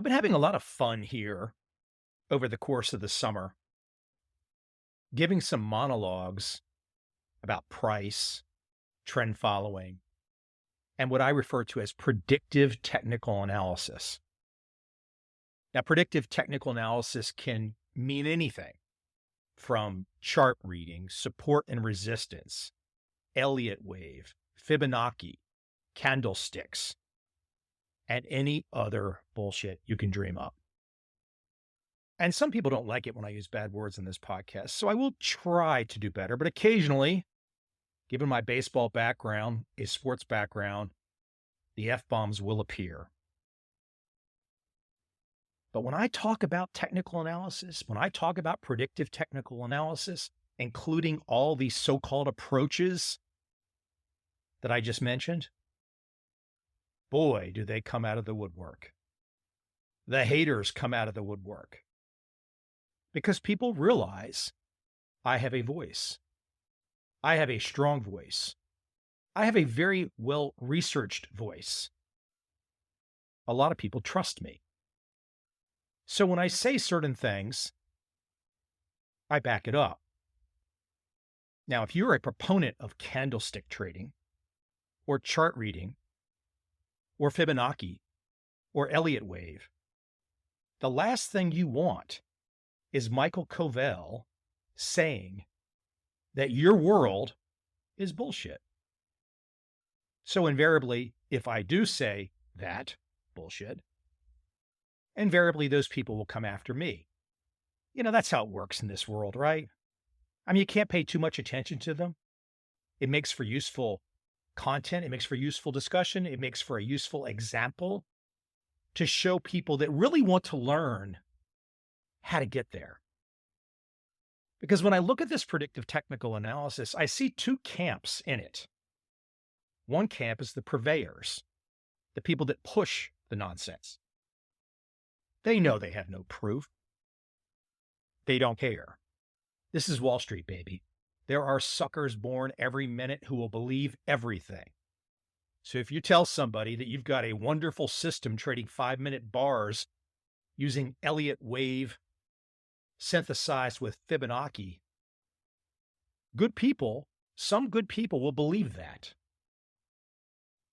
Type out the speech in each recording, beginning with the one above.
I've been having a lot of fun here over the course of the summer, giving some monologues about price, trend following, and what I refer to as predictive technical analysis. Now, predictive technical analysis can mean anything from chart reading, support and resistance, Elliott wave, Fibonacci, candlesticks, and any other bullshit you can dream up. And some people don't like it when I use bad words in this podcast, so I will try to do better. But occasionally, given my baseball background, a sports background, the F-bombs will appear. But when I talk about technical analysis, when I talk about predictive technical analysis, including all these so-called approaches that I just mentioned, boy, do they come out of the woodwork. The haters come out of the woodwork. Because people realize I have a voice. I have a strong voice. I have a very well-researched voice. A lot of people trust me. So when I say certain things, I back it up. Now, if you're a proponent of candlestick trading, or chart reading, or Fibonacci, or Elliott wave, the last thing you want is Michael Covel saying that your world is bullshit. So invariably, if I do say that bullshit, invariably those people will come after me. You know, that's how it works in this world, right? I mean, you can't pay too much attention to them. It makes for useful content. It makes for useful discussion. It makes for a useful example to show people that really want to learn how to get there. Because when I look at this predictive technical analysis, I see two camps in it. One camp is the purveyors, the people that push the nonsense. They know they have no proof. They don't care. This is Wall Street, baby. There are suckers born every minute who will believe everything. So if you tell somebody that you've got a wonderful system trading 5-minute bars using Elliott wave synthesized with Fibonacci, some good people will believe that.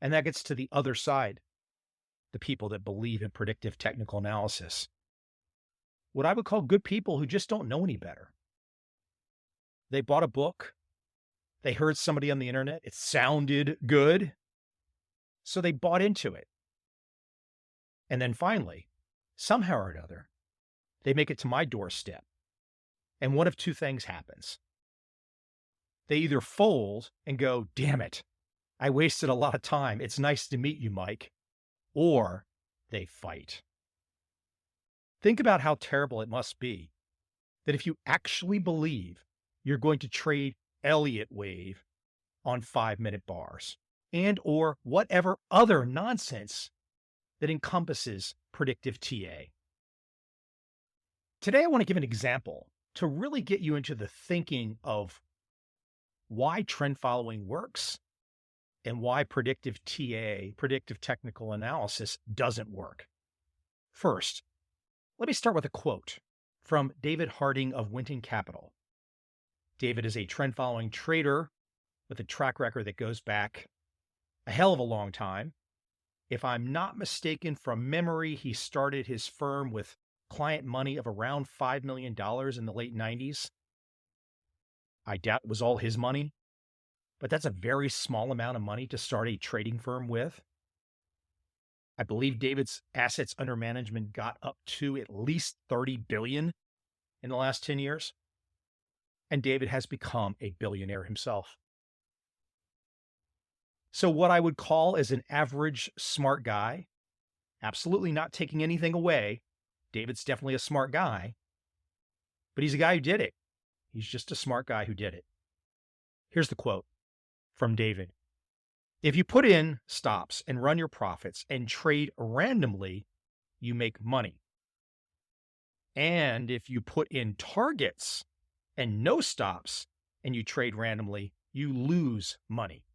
And that gets to the other side, the people that believe in predictive technical analysis. What I would call good people who just don't know any better. They bought a book. They heard somebody on the internet. It sounded good. So they bought into it. And then finally, somehow or another, they make it to my doorstep. And one of two things happens. They either fold and go, damn it, I wasted a lot of time. It's nice to meet you, Mike. Or they fight. Think about how terrible it must be that if you actually believe you're going to trade Elliott wave on 5-minute bars and or whatever other nonsense that encompasses predictive TA. Today, I want to give an example to really get you into the thinking of why trend following works and why predictive TA, predictive technical analysis, doesn't work. First, let me start with a quote from David Harding of Winton Capital. David is a trend following trader with a track record that goes back a hell of a long time. If I'm not mistaken from memory, he started his firm with client money of around $5 million in the late 90s. I doubt it was all his money, but that's a very small amount of money to start a trading firm with. I believe David's assets under management got up to at least 30 billion in the last 10 years. And David has become a billionaire himself. So what I would call as an average smart guy, absolutely not taking anything away. David's definitely a smart guy, but he's a guy who did it. He's just a smart guy who did it. Here's the quote from David. If you put in stops and run your profits and trade randomly, you make money. And if you put in targets and no stops and you trade randomly, you lose money.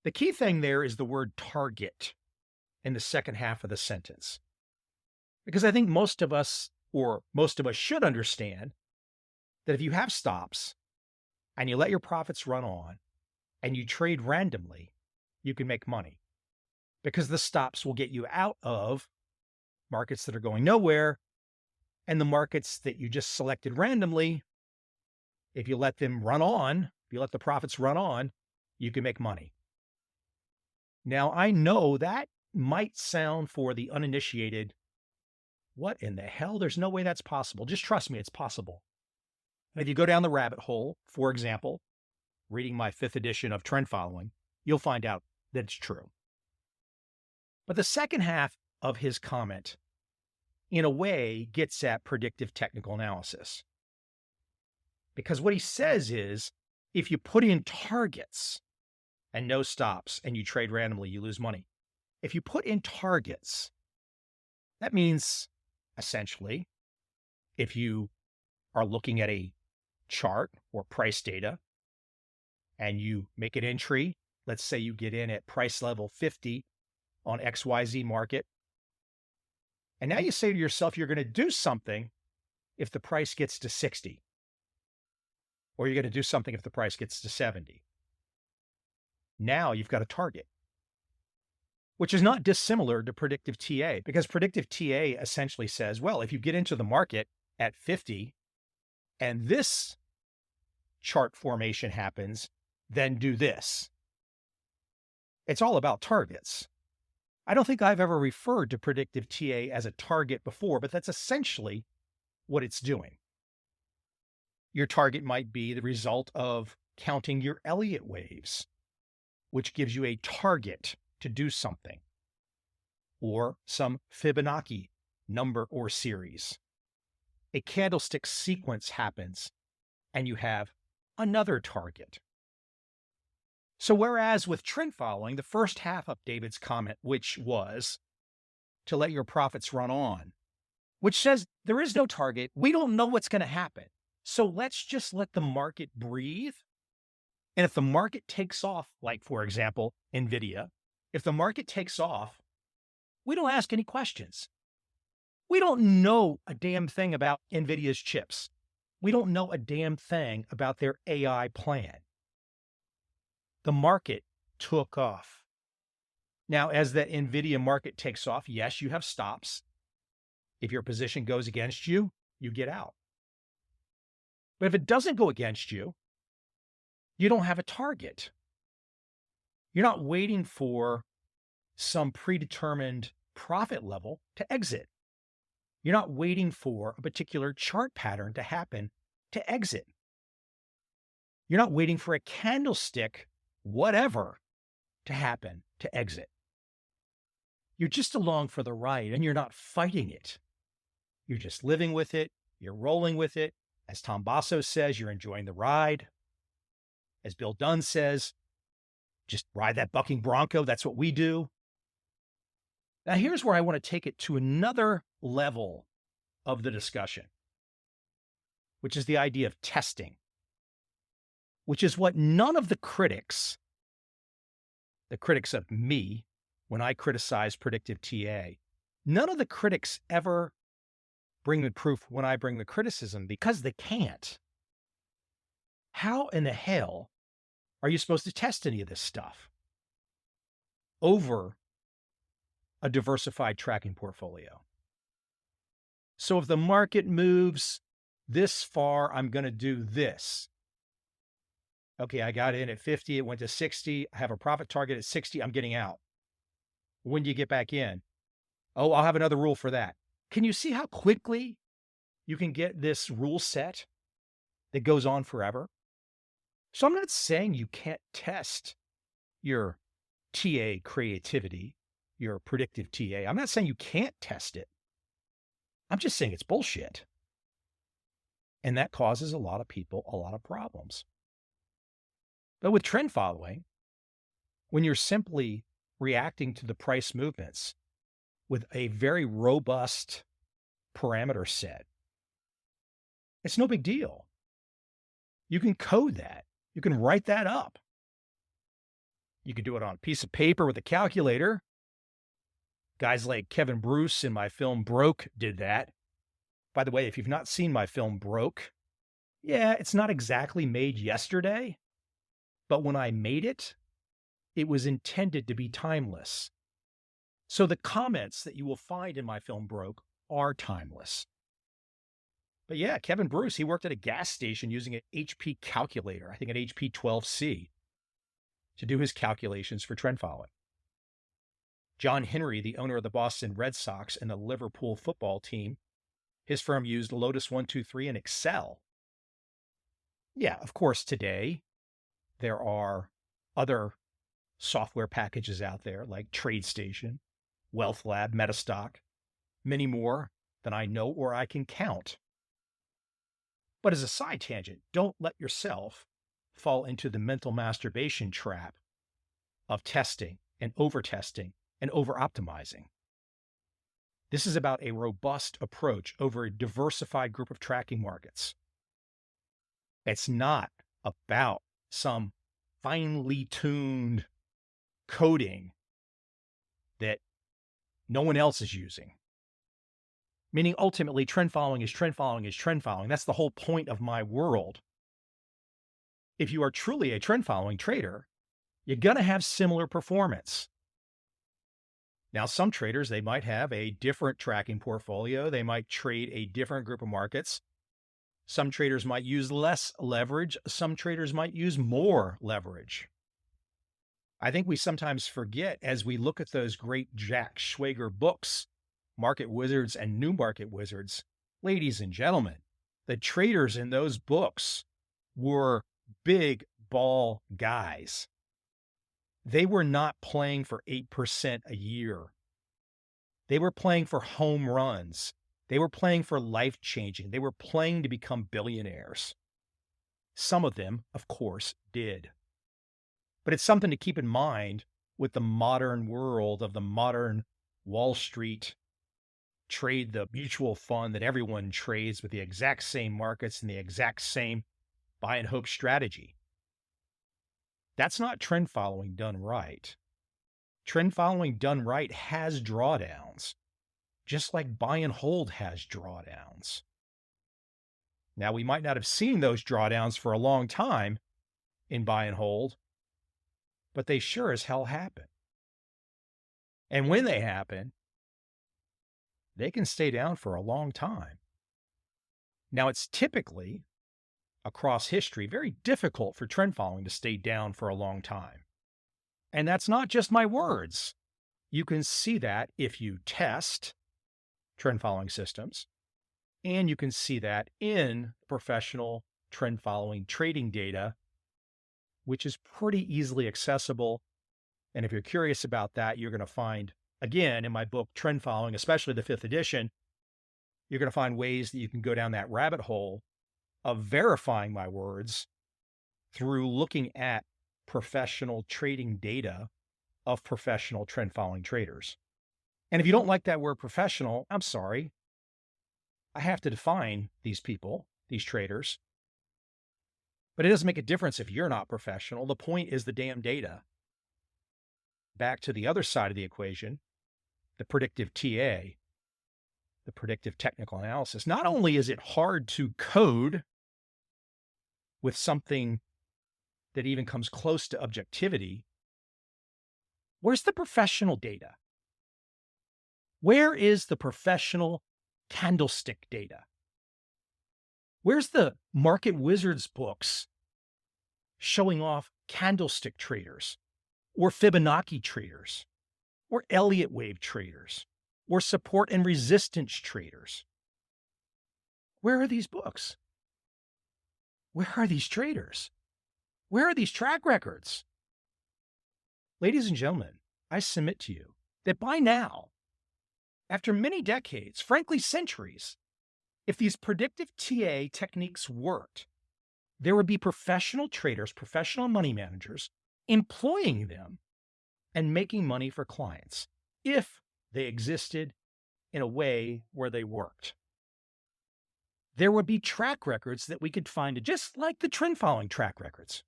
The key thing there is the word target in the second half of the sentence. Because I think most of us, or most of us should understand that if you have stops and you let your profits run on and you trade randomly, you can make money because the stops will get you out of markets that are going nowhere. And the markets that you just selected randomly, if you let them run on, if you let the profits run on, you can make money. Now, I know that might sound for the uninitiated, what in the hell? There's no way that's possible. Just trust me, it's possible. If you go down the rabbit hole, for example, reading my 5th edition of Trend Following, you'll find out that it's true. But the second half of his comment, in a way, gets at predictive technical analysis. Because what he says is, if you put in targets and no stops and you trade randomly, you lose money. If you put in targets, that means essentially, if you are looking at a chart or price data and you make an entry, let's say you get in at price level 50 on XYZ market, and now you say to yourself, you're going to do something if the price gets to 60, or you're going to do something if the price gets to 70. Now you've got a target, which is not dissimilar to predictive TA, because predictive TA essentially says, well, if you get into the market at 50 and this chart formation happens, then do this. It's all about targets. I don't think I've ever referred to predictive TA as a target before, but that's essentially what it's doing. Your target might be the result of counting your Elliott waves, which gives you a target to do something, or some Fibonacci number or series. A candlestick sequence happens, and you have another target. So whereas with trend following, the first half of David's comment, which was to let your profits run on, which says there is no target, we don't know what's going to happen. So let's just let the market breathe. And if the market takes off, like for example, NVIDIA, if the market takes off, we don't ask any questions. We don't know a damn thing about NVIDIA's chips. We don't know a damn thing about their AI plan. The market took off. Now, as that NVIDIA market takes off, yes, you have stops. If your position goes against you, you get out. But if it doesn't go against you, you don't have a target. You're not waiting for some predetermined profit level to exit. You're not waiting for a particular chart pattern to happen to exit. You're not waiting for a candlestick, whatever, to happen to exit. You're just along for the ride and you're not fighting it. You're just living with it. You're rolling with it. As Tom Basso says, you're enjoying the ride. As Bill Dunn says, just ride that bucking bronco. That's what we do. Now, here's where I want to take it to another level of the discussion, which is the idea of testing, which is what none of the critics of me, when I criticize predictive TA, none of the critics ever bring the proof when I bring the criticism because they can't. How in the hell are you supposed to test any of this stuff over a diversified tracking portfolio? So if the market moves this far, I'm going to do this. Okay, I got in at 50, it went to 60. I have a profit target at 60, I'm getting out. When do you get back in? Oh, I'll have another rule for that. Can you see how quickly you can get this rule set that goes on forever? So I'm not saying you can't test your TA creativity, your predictive TA. I'm not saying you can't test it. I'm just saying it's bullshit. And that causes a lot of people a lot of problems. But with trend following, when you're simply reacting to the price movements with a very robust parameter set, it's no big deal. You can code that. You can write that up. You can do it on a piece of paper with a calculator. Guys like Kevin Bruce in my film Broke did that. By the way, if you've not seen my film Broke, yeah, it's not exactly made yesterday, but when I made it, it was intended to be timeless. So the comments that you will find in my film Broke are timeless. But yeah, Kevin Bruce, he worked at a gas station using an HP calculator, I think an HP 12C, to do his calculations for trend following. John Henry, the owner of the Boston Red Sox and the Liverpool football team, his firm used Lotus 123 and Excel. Yeah, of course, today there are other software packages out there like TradeStation, Wealth Lab, Metastock, many more than I know or I can count. But as a side tangent, don't let yourself fall into the mental masturbation trap of testing and over-testing and over-optimizing. This is about a robust approach over a diversified group of tracking markets. It's not about some finely tuned coding that no one else is using. Meaning ultimately trend following is trend following is trend following. That's the whole point of my world. If you are truly a trend following trader, you're going to have similar performance. Now, some traders, they might have a different tracking portfolio. They might trade a different group of markets. Some traders might use less leverage. Some traders might use more leverage. I think we sometimes forget as we look at those great Jack Schwager books, Market Wizards and New Market Wizards, ladies and gentlemen, the traders in those books were big ball guys. They were not playing for 8% a year. They were playing for home runs. They were playing for life-changing. They were playing to become billionaires. Some of them, of course, did. But it's something to keep in mind with the modern world of the modern Wall Street trade, the mutual fund that everyone trades with the exact same markets and the exact same buy and hope strategy. That's not trend following done right. Trend following done right has drawdowns, just like buy and hold has drawdowns. Now, we might not have seen those drawdowns for a long time in buy and hold, but they sure as hell happen. And when they happen, they can stay down for a long time. Now, it's typically, across history, very difficult for trend following to stay down for a long time. And that's not just my words. You can see that if you test trend following systems, and you can see that in professional trend following trading data, which is pretty easily accessible. And if you're curious about that, you're going to find, again, in my book, Trend Following, especially the 5th edition, you're going to find ways that you can go down that rabbit hole of verifying my words through looking at professional trading data of professional trend following traders. And if you don't like that word professional, I'm sorry. I have to define these people, these traders. But it doesn't make a difference if you're not professional. The point is the damn data. Back to the other side of the equation, the predictive TA, the predictive technical analysis. Not only is it hard to code with something that even comes close to objectivity, where's the professional data? Where is the professional candlestick data? Where's the Market Wizards books showing off candlestick traders or Fibonacci traders or Elliott wave traders or support and resistance traders? Where are these books? Where are these traders? Where are these track records? Ladies and gentlemen, I submit to you that by now, after many decades, frankly centuries, if these predictive TA techniques worked, there would be professional traders, professional money managers employing them and making money for clients if they existed in a way where they worked. There would be track records that we could find, just like the trend following track records.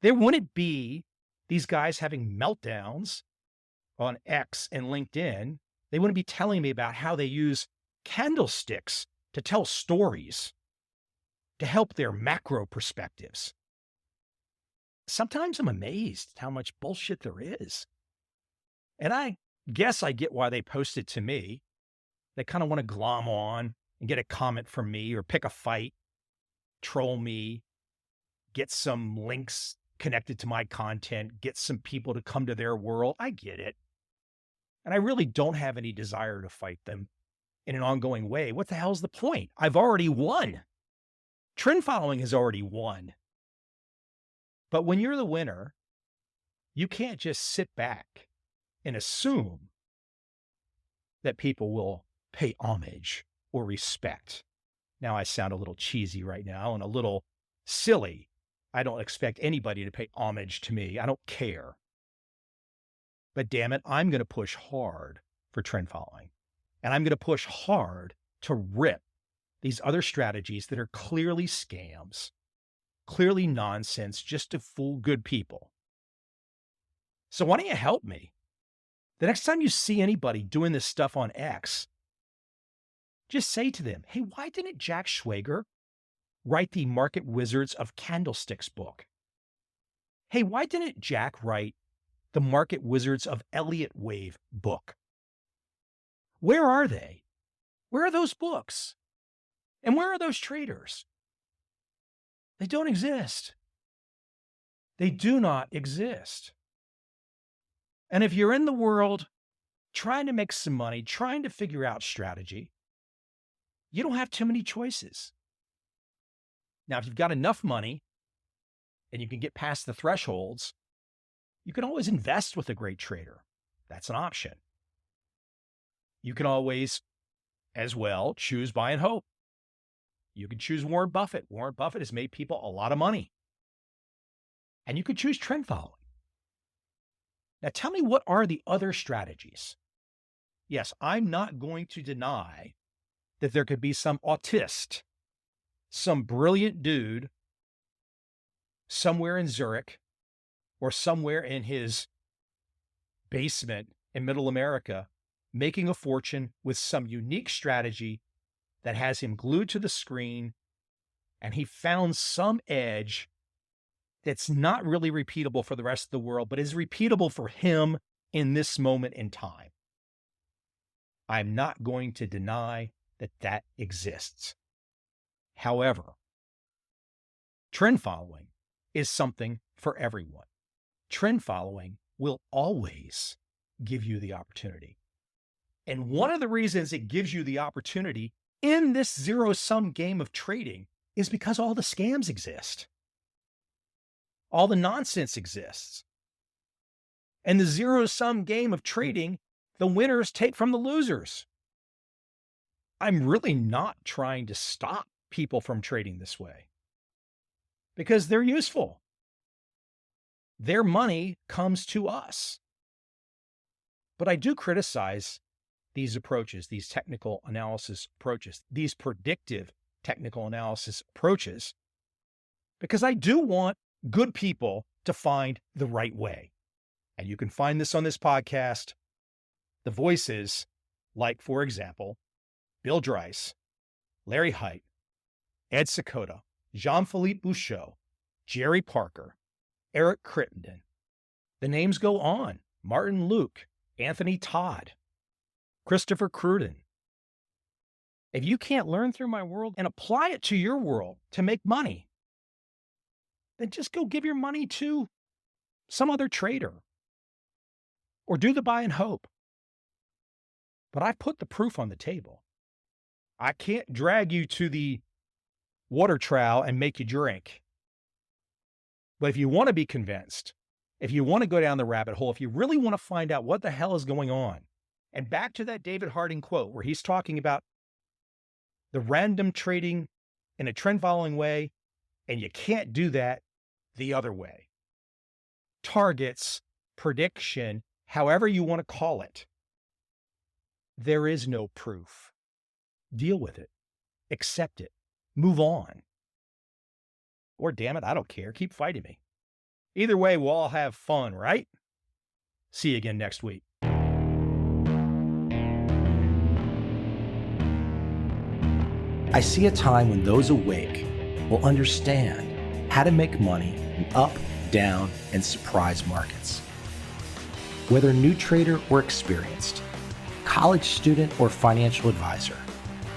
There wouldn't be these guys having meltdowns on X and LinkedIn, they wouldn't be telling me about how they use candlesticks to tell stories to help their macro perspectives. Sometimes I'm amazed how much bullshit there is. And I guess I get why they post it to me. They kind of want to glom on and get a comment from me or pick a fight, troll me, get some links connected to my content, get some people to come to their world. I get it. And I really don't have any desire to fight them in an ongoing way. What the hell's the point? I've already won. Trend following has already won. But when you're the winner, you can't just sit back and assume that people will pay homage or respect. Now, I sound a little cheesy right now and a little silly. I don't expect anybody to pay homage to me. I don't care. But damn it, I'm going to push hard for trend following. And I'm going to push hard to rip these other strategies that are clearly scams, clearly nonsense, just to fool good people. So why don't you help me? The next time you see anybody doing this stuff on X, just say to them, hey, why didn't Jack Schwager write the Market Wizards of Candlesticks book? Hey, why didn't Jack write the Market Wizards of Elliott Wave book? Where are they? Where are those books? And where are those traders? They don't exist. They do not exist. And if you're in the world trying to make some money, trying to figure out strategy, you don't have too many choices. Now, if you've got enough money and you can get past the thresholds, you can always invest with a great trader. That's an option. You can always, as well, choose buy and hope. You can choose Warren Buffett. Warren Buffett has made people a lot of money. And you could choose trend following. Now, tell me, what are the other strategies? Yes, I'm not going to deny that there could be some autist, some brilliant dude somewhere in Zurich or somewhere in his basement in middle America making a fortune with some unique strategy that has him glued to the screen, and he found some edge that's not really repeatable for the rest of the world, but is repeatable for him in this moment in time. I'm not going to deny that that exists. However, trend following is something for everyone. Trend following will always give you the opportunity. And one of the reasons it gives you the opportunity in this zero-sum game of trading is because all the scams exist. All the nonsense exists. And the zero-sum game of trading, the winners take from the losers. I'm really not trying to stop people from trading this way because they're useful. Their money comes to us. But I do criticize these approaches, these technical analysis approaches, these predictive technical analysis approaches, because I do want good people to find the right way. And you can find this on this podcast. The voices like, for example, Bill Dreiss, Larry Height, Ed Sakota, Jean-Philippe Bouchot, Jerry Parker, Eric Crittenden. The names go on. Martin Luke, Anthony Todd, Christopher Cruden. If you can't learn through my world and apply it to your world to make money, then just go give your money to some other trader or do the buy and hope. But I put the proof on the table. I can't drag you to the water trowel and make you drink. But if you want to be convinced, if you want to go down the rabbit hole, if you really want to find out what the hell is going on, and back to that David Harding quote where he's talking about the random trading in a trend following way, and you can't do that the other way. Targets, prediction, however you want to call it. There is no proof. Deal with it. Accept it. Move on. Or damn it, I don't care. Keep fighting me. Either way, we'll all have fun, right? See you again next week. I see a time when those awake will understand how to make money in up, down, and surprise markets. Whether new trader or experienced, college student or financial advisor,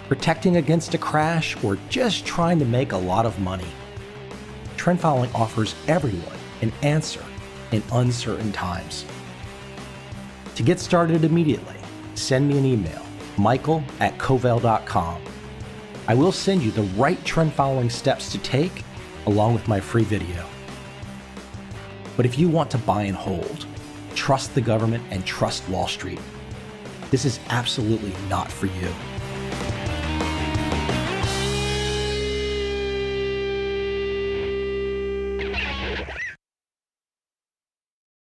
protecting against a crash or just trying to make a lot of money, trend following offers everyone an answer in uncertain times. To get started immediately, send me an email, michael@covel.com. I will send you the right trend following steps to take along with my free video. But if you want to buy and hold, trust the government and trust Wall Street, this is absolutely not for you.